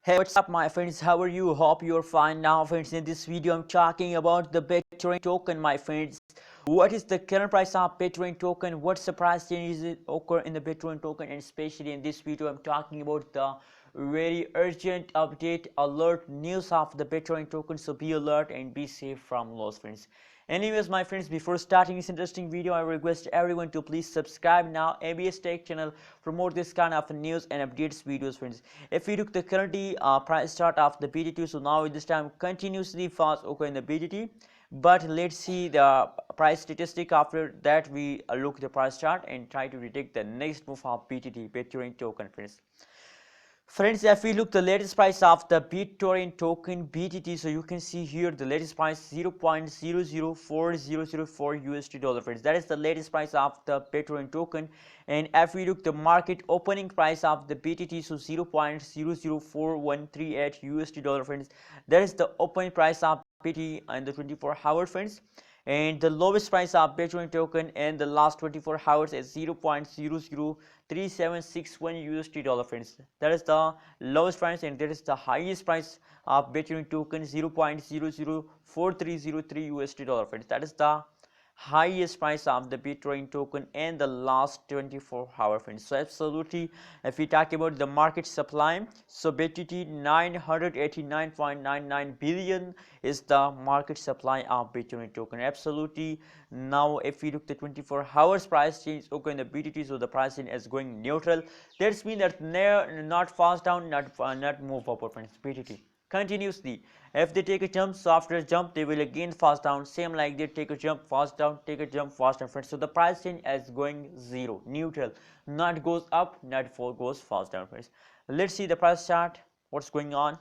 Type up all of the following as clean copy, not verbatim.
Hey, what's up my friends? How are you? Hope you're fine now, friends. In this video I'm talking about the Bittorrent token, my friends. What is the current price of Bittorrent token? What surprise changes occur in the Bittorrent token? And especially in this video I'm talking about the very urgent update alert news of the Bittorrent token. So be alert and be safe from loss, friends. Anyways, my friends, before starting this interesting video, I request everyone to please subscribe now ABS Tech channel for more this kind of news and updates videos, friends. If we look the currently price chart of the BTT, so now at this time continuously fast okay in the BTT. But let's see the price statistic. After that we look the price chart and try to predict the next move of BTT, Bitcoin token, friends. Friends, if we look the latest price of the Bittorrent token BTT, so you can see here the latest price 0.004004 USD dollar, friends. That is the latest price of the Bittorrent token. And if we look the market opening price of the BTT, so 0.004138 USD dollar, friends. That is the opening price of BTT in the 24-hour, friends. And the lowest price of Bitcoin token in the last 24 hours is 0.003761 USD dollar, friends. That is the lowest price, and that is the highest price of Bitcoin token 0.004303 USD dollar, friends. That is the highest price of the Bitcoin token in the last 24 hours, friends. So absolutely, if we talk about the market supply, so BTT 989.99 billion is the market supply of Bitcoin token. Absolutely. Now if we look the 24 hours price change okay in the BTT, so the pricing is going neutral. That's mean that not fast down, not move up, friends. BTT continuously, if they take a jump, so after a jump they will again fast down, same like they take a jump, fast down, take a jump, fast down, friends. So the price change is going zero, neutral, not goes up, not goes fast down, friends. Let's see the price chart, what's going on.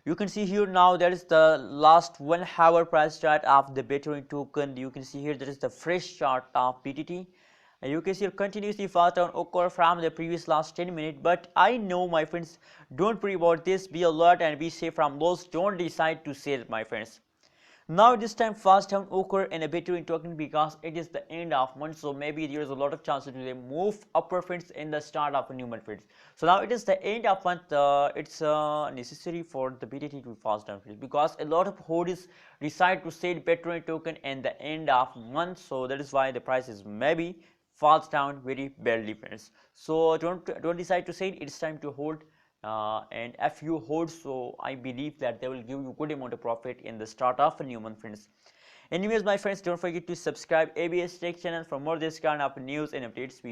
You can see here now that is the last 1 hour price chart of the Bitcoin token. You can see here that is the fresh chart of BTT. And you can see continuously fast down occur from the previous last 10 minutes. But I know, my friends, don't worry about this. Be alert and be safe from loss. Don't decide to sell, my friends. Now this time fast down occur in a Bitcoin token because it is the end of month, so maybe there is a lot of chances to move upper, friends, in the start of a new month, friends. So now it is the end of month, it's necessary for the BTT to fast down, friends, because a lot of holders decide to sell Bitcoin token in the end of month, so that is why the price is maybe falls down very badly, friends. So don't decide to sell. It's time to hold, and if you hold, so I believe that they will give you good amount of profit in the start of a new month, friends. Anyways, my friends, don't forget to subscribe ABS Tech channel for more this kind of news and updates video.